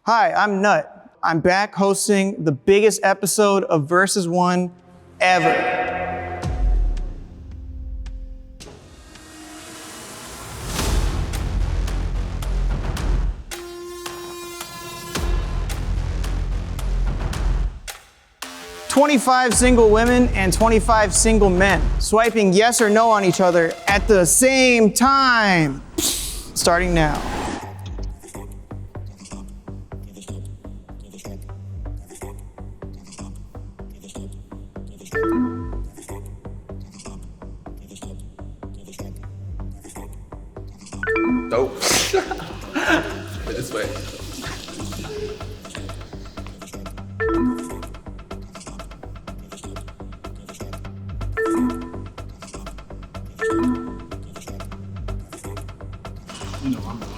Hi, I'm Nut. I'm back hosting the biggest episode of Versus One ever. "25 single women and 25 single men swiping yes or no on each other at the same time." Starting now. Nope. This way. No, I'm not.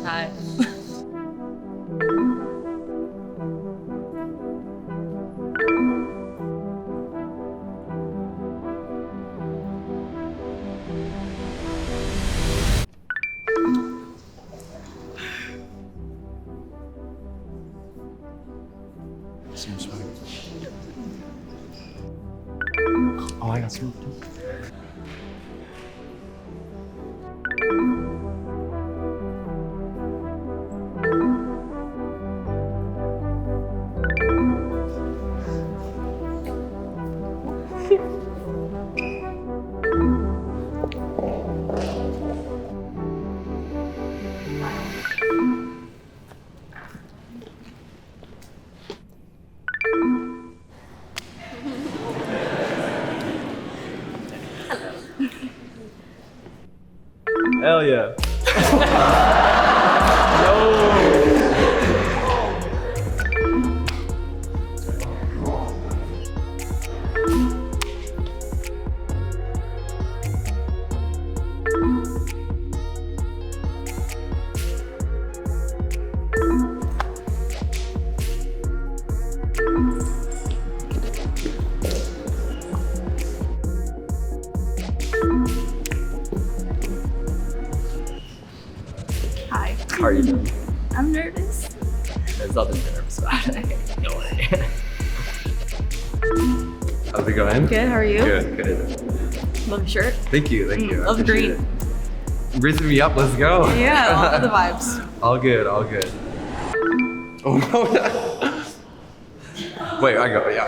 Hi. Oh, I got smoke too. Hell yeah. Hi. How are you doing? I'm nervous. There's nothing nervous about it. No way. How's it going? Good, how are you? Good. Love your shirt. Thank you. I Love the appreciate green. it. Raising me up, let's go. Yeah, all of the vibes. All good. Oh no. Wait, I go, yeah.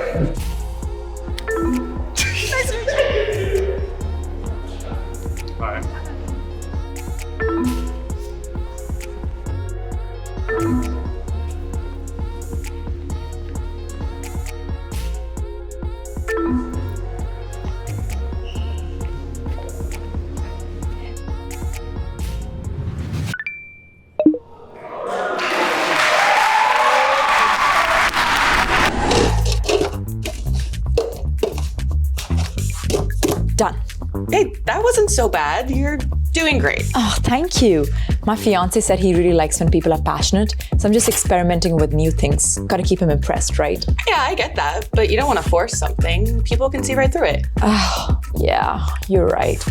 Alright. Done. Hey, that wasn't so bad. You're doing great. Oh, thank you. My fiance said he really likes when people are passionate, so I'm just experimenting with new things. Gotta keep him impressed, right? Yeah, I get that, but you don't want to force something. People can see right through it. Oh, yeah, you're right.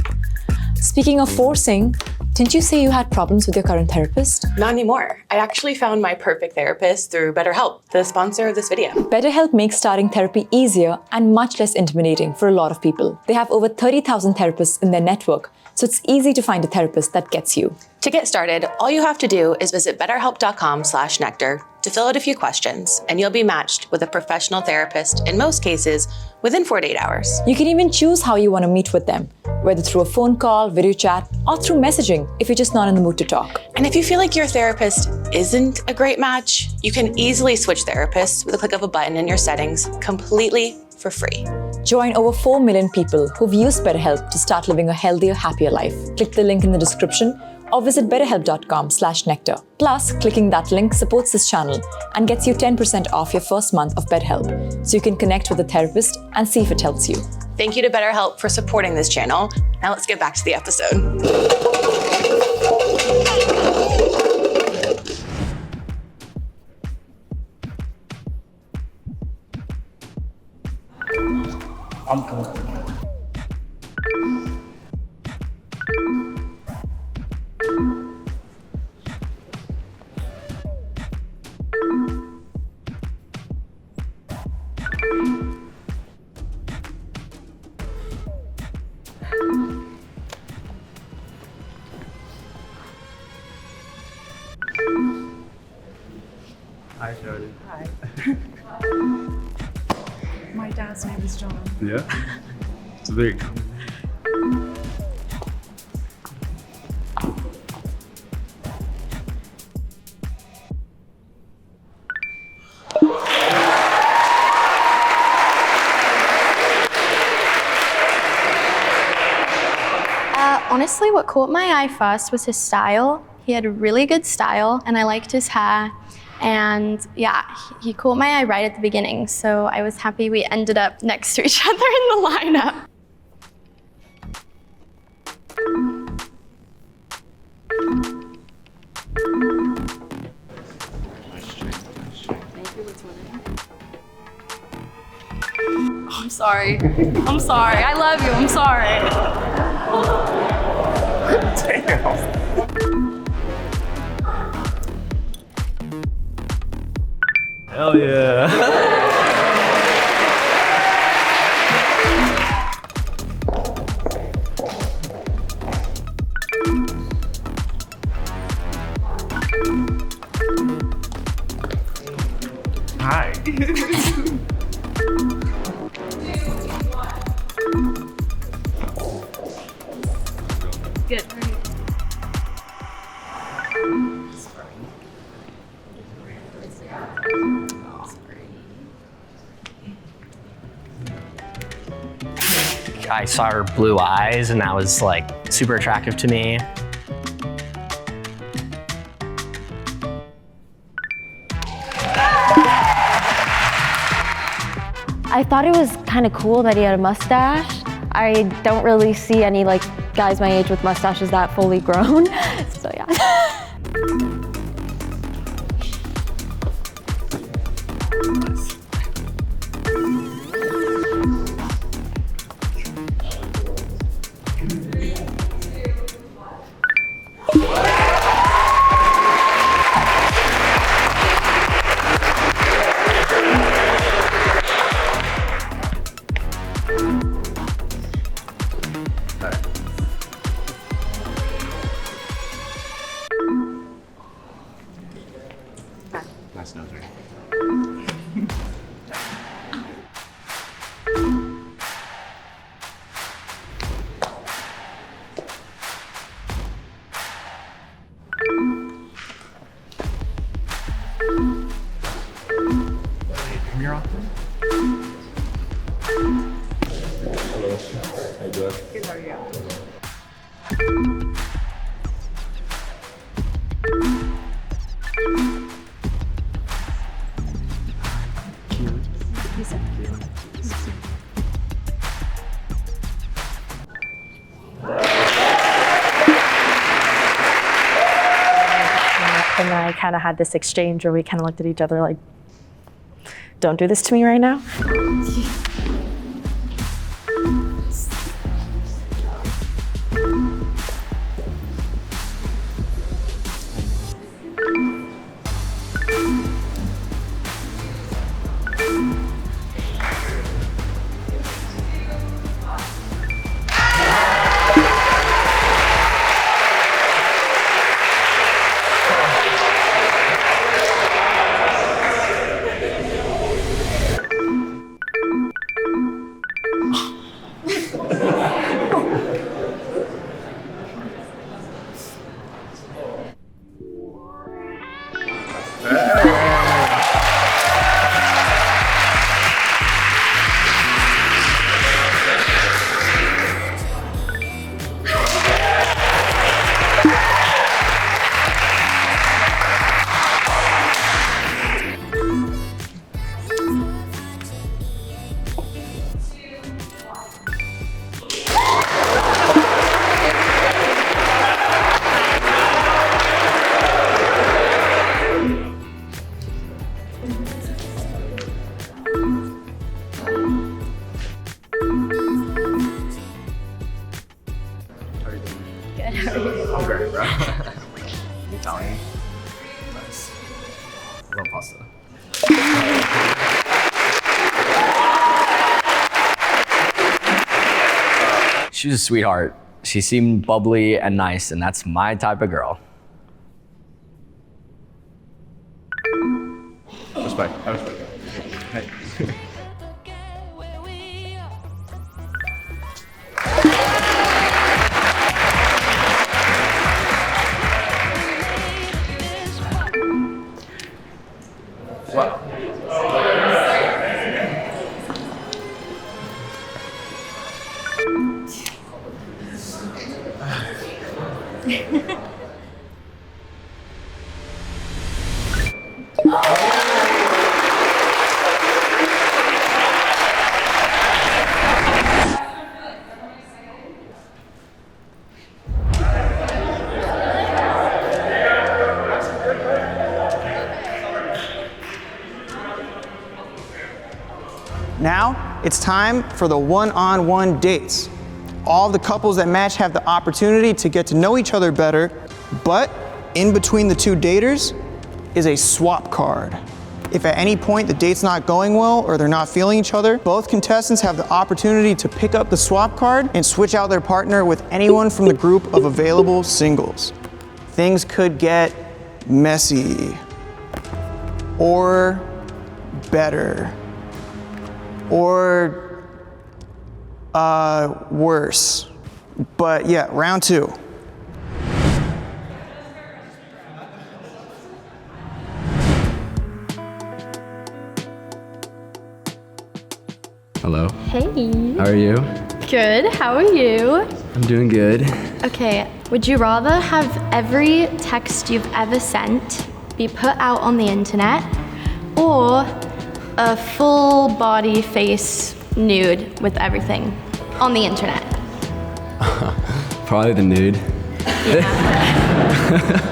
Speaking of forcing, didn't you say you had problems with your current therapist? Not anymore. I actually found my perfect therapist through BetterHelp, the sponsor of this video. BetterHelp makes starting therapy easier and much less intimidating for a lot of people. They have over 30,000 therapists in their network, so it's easy to find a therapist that gets you. To get started, all you have to do is visit betterhelp.com/nectar to fill out a few questions, and you'll be matched with a professional therapist, in most cases, within 48 hours. You can even choose how you want to meet with them, whether through a phone call, video chat, or through messaging if you're just not in the mood to talk. And if you feel like your therapist isn't a great match, you can easily switch therapists with a click of a button in your settings completely for free. Join over 4 million people who've used BetterHelp to start living a healthier, happier life. Click the link in the description or visit betterhelp.com/nectar. Plus, clicking that link supports this channel and gets you 10% off your first month of BetterHelp, so you can connect with a therapist and see if it helps you. Thank you to BetterHelp for supporting this channel. Now let's get back to the episode. I'm cool. Hi, Jody. Hi. My dad's name is John. Yeah? It's a big. Honestly, what caught my eye first was his style. He had a really good style, and I liked his hair. And yeah, he caught my eye right at the beginning, so I was happy we ended up next to each other in the lineup. I'm sorry. I'm sorry. I love you. I'm sorry. Hell yeah. Hi. Good. I saw her blue eyes and that was like super attractive to me. I thought it was kind of cool that he had a mustache. I don't really see any like guys my age with mustaches that fully grown, so yeah. Nice nose ring. Come here often? Hello. How you doing? Good, how are you? And I kind of had this exchange where we kind of looked at each other like, don't do this to me right now. I'm great, bro. Italian. Nice. I love pasta. She was a sweetheart. She seemed bubbly and nice, and that's my type of girl. Respect. I respect that. Hey. Now, it's time for the one-on-one dates. All the couples that match have the opportunity to get to know each other better, but in between the two daters is a swap card. If at any point the date's not going well or they're not feeling each other, both contestants have the opportunity to pick up the swap card and switch out their partner with anyone from the group of available singles. Things could get messy, or better, or worse. But yeah, round two. Hello. Hey. How are you? Good. How are you? I'm doing good. Okay, would you rather have every text you've ever sent be put out on the internet, or a full body face nude with everything on the internet? Probably the nude.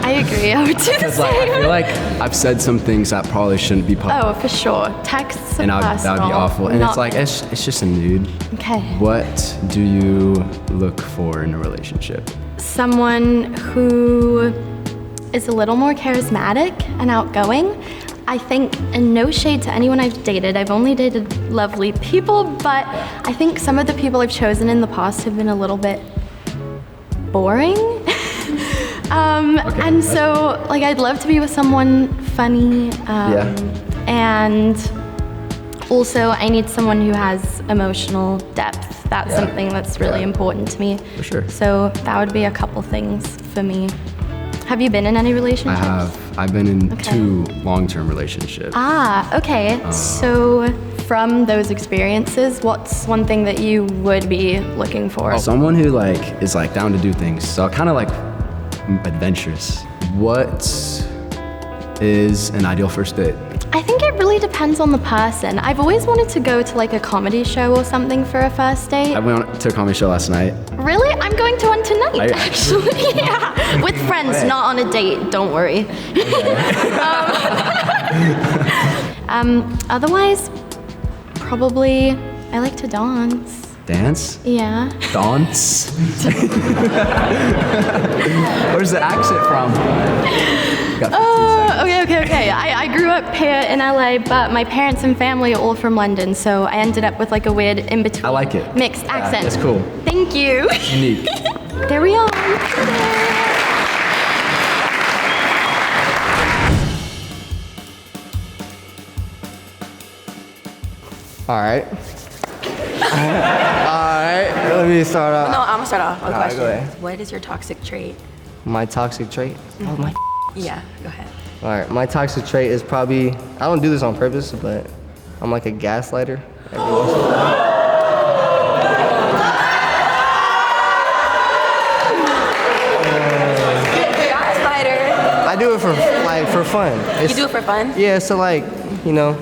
I agree, I would do the Because like, I same. feel like I've said some things that probably shouldn't be public. Oh, for sure. Texts are And that would be personal, awful. And not- it's like, it's just a nude. Okay. What do you look for in a relationship? Someone who is a little more charismatic and outgoing. I think, and no shade to anyone I've dated, I've only dated lovely people, but I think some of the people I've chosen in the past have been a little bit boring. And so, like, I'd love to be with someone funny. And also, I need someone who has emotional depth. That's something that's really important to me. For sure. So that would be a couple things for me. Have you been in any I relationships? have. I've been in 2 long-term relationships. Ah, okay. So from those experiences, what's one thing that you would be looking for? Someone who like is like down to do things. So kind of like adventurous. What is an ideal first date? I think it really depends on the person. I've always wanted to go to like a comedy show or something for a first date. I went to a comedy show last night. Really? I'm going to one tonight, Are you actually. Yeah. With friends, not on a date, don't worry. Otherwise, probably, I like to dance. Dance? Yeah. Dance? Where's the accent from? Okay. I grew up here in LA, but my parents and family are all from London, so I ended up with like a weird in-between I like it. mixed accent. That's cool. Thank you. Unique. There we are. All right. Let me start off. No, I'm gonna start off with a All right, question. go ahead. What is your toxic trait? My toxic trait? Oh, my. Yeah, go ahead. All right, my toxic trait is probably, I don't do this on purpose, but I'm like a gaslighter. Every once in a while. I do it for fun. You do it for fun? Yeah, so like, you know,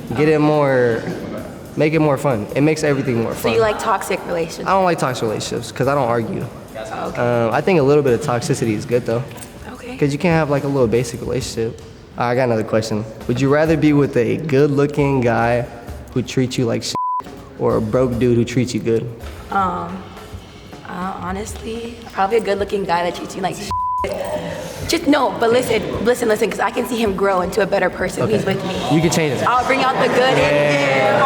make it more fun. It makes everything more So fun. you like toxic relationships? I don't like toxic relationships because I don't argue. Okay. I think a little bit of toxicity is good though. Okay. Because you can't have like a little basic relationship. I got another question. Would you rather be with a good-looking guy who treats you like shit, or a broke dude who treats you good? Honestly, probably a good-looking guy that treats you like Just no, but listen, because I can see him grow into a better person. Okay. He's with me. You can change it. I'll bring out the good in him.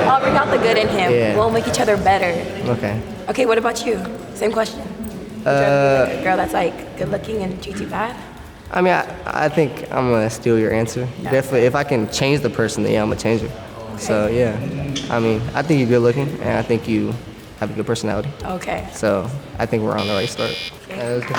I'll bring out the good in him. Yeah. We'll make each other better. Okay. Okay, what about you? Same question. Would you rather be like a girl that's like good-looking and treats you bad? I mean, I think I'm gonna steal your answer. Definitely, if I can change the person, then yeah, I'm gonna change her. So yeah, I mean, I think you're good looking, and I think you have a good personality. Okay. So I think we're on the right start. Yeah, that's good.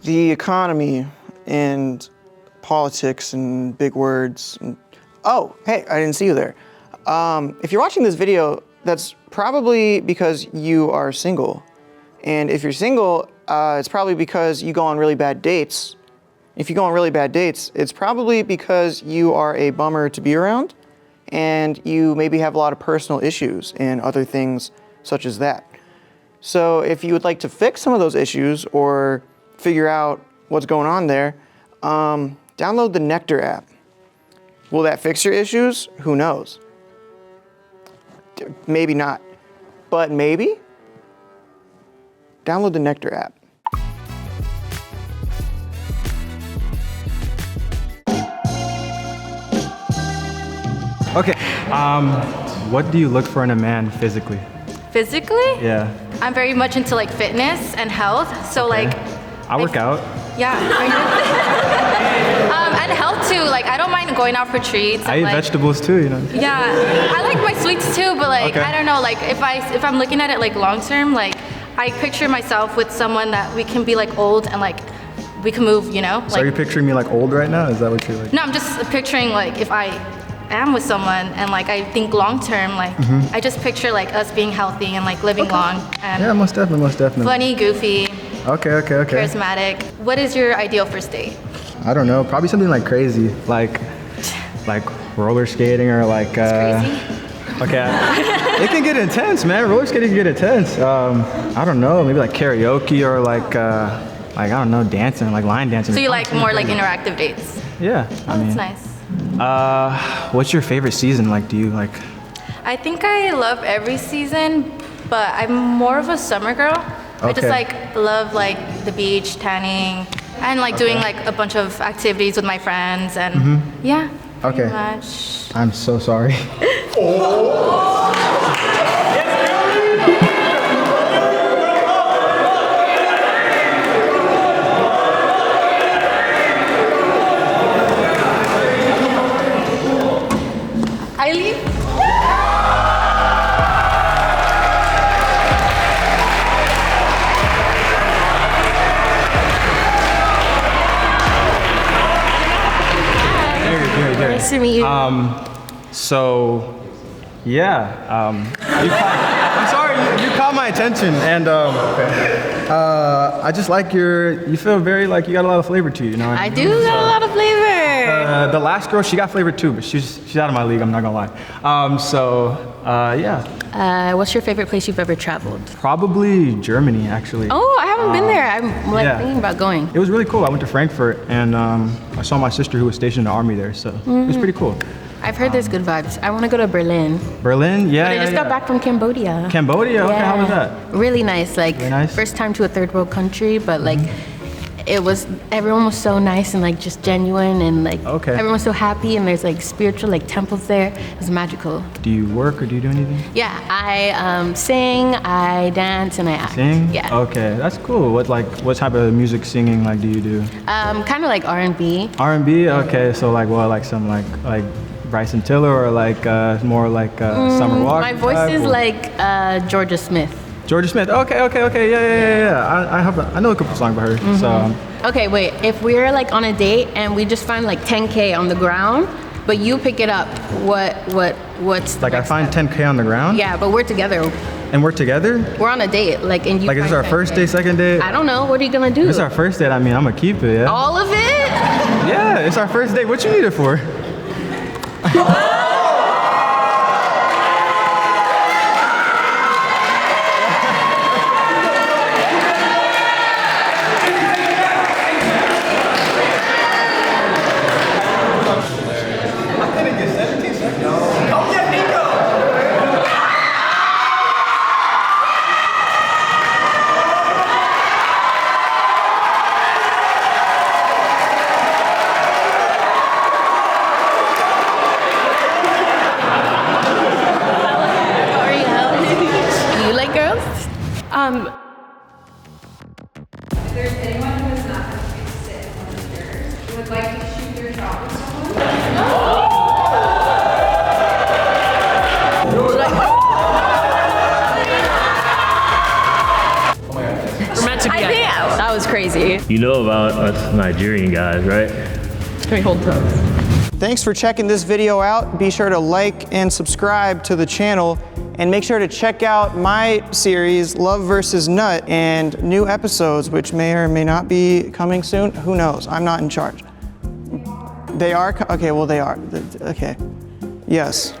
The economy and politics and big words. Oh, hey, I didn't see you there. If you're watching this video, that's probably because you are single. And if you're single, it's probably because you go on really bad dates. If you go on really bad dates, it's probably because you are a bummer to be around and you maybe have a lot of personal issues and other things such as that. So if you would like to fix some of those issues or figure out what's going on there, download the Nectar app. Will that fix your issues? Who knows? Maybe not, but maybe. Download the Nectar app. Okay. What do you look for in a man physically? Physically? Yeah. I'm very much into like fitness and health. So like, I work out. yeah. And health too. Like I don't mind going out for treats. I and, eat like, vegetables too, you know. Yeah, I like my sweets too, but like Okay. I don't know. Like if I'm looking at it like long term, like I picture myself with someone that we can be like old and like we can move. You know. So are you picturing me like old right now? Is that what you're like? No, I'm just picturing like if I am with someone and like I think long term, like I just picture like us being healthy and like living long and Yeah, most definitely. funny, goofy, Okay. charismatic. What is your ideal first date? I don't know. Probably something like crazy, like roller skating or like. Crazy? Okay. It can get intense, man. Roller skating can get intense. I don't know. Maybe like karaoke or like I don't know, dancing, like line dancing. So you like more like interactive dates? Yeah. Oh, that's nice. What's your favorite season? Like, do you like? I think I love every season, but I'm more of a summer girl. I just Okay. like love like the beach, tanning, and like doing like a bunch of activities with my friends and yeah. Okay. Pretty much. I'm so sorry. I leave. Nice to meet you. So, yeah. I'm sorry, you caught my attention, and I just like you feel very like you got a lot of flavor to you, you know? I do got a lot of flavor. The last girl, she got flavor too, but she's out of my league, I'm not gonna lie. Yeah. What's your favorite place you've ever traveled? Probably Germany, actually. Oh, I haven't been there. I'm like yeah. thinking about going. It was really cool. I went to Frankfurt, and I saw my sister who was stationed in the army there, so it was pretty cool. I've heard there's good vibes. I want to go to Berlin. Berlin? Yeah, But I just got back from Cambodia. Cambodia? Okay, how was Yeah. that? Really nice. Like Really nice? first time to a third world country, but like everyone was so nice and like just genuine and like Okay. everyone was so happy and there's like spiritual like temples there. It was magical. Do you work or do you do anything? Yeah, I sing, I dance, and I act. Sing? Yeah. Okay, that's cool. What type of music singing like do you do? Kind of like R&B. R&B? Okay, so like what, like some like Bryson Tiller or like more like Summer Walker? My voice is like Georgia Smith. Georgia Smith. Okay. Yeah. I know a couple songs by her. So Okay, wait. If we're like on a date and we just find like 10K on the ground, but you pick it up, what's the like I next find step? 10K on the ground. Yeah, but we're together. And we're together. We're on a date, like, and you. Like is this find our first 10K. date, second date? I don't know. What are you gonna do? This is our first date. I mean, I'm gonna keep it. Yeah. All of it? Yeah, it's our first date. What you need it for? If there's anyone who is not going to sit in one of the chairs, who would like to shoot their shot with someone? We're meant to be. I think that was crazy. You know about us Nigerian guys, right? Can we hold toes? Thanks for checking this video out. Be sure to like and subscribe to the channel, and make sure to check out my series, Love vs. Nut, and new episodes, which may or may not be coming soon. Who knows? I'm not in charge. They are? Okay, well, they are. Okay. Yes.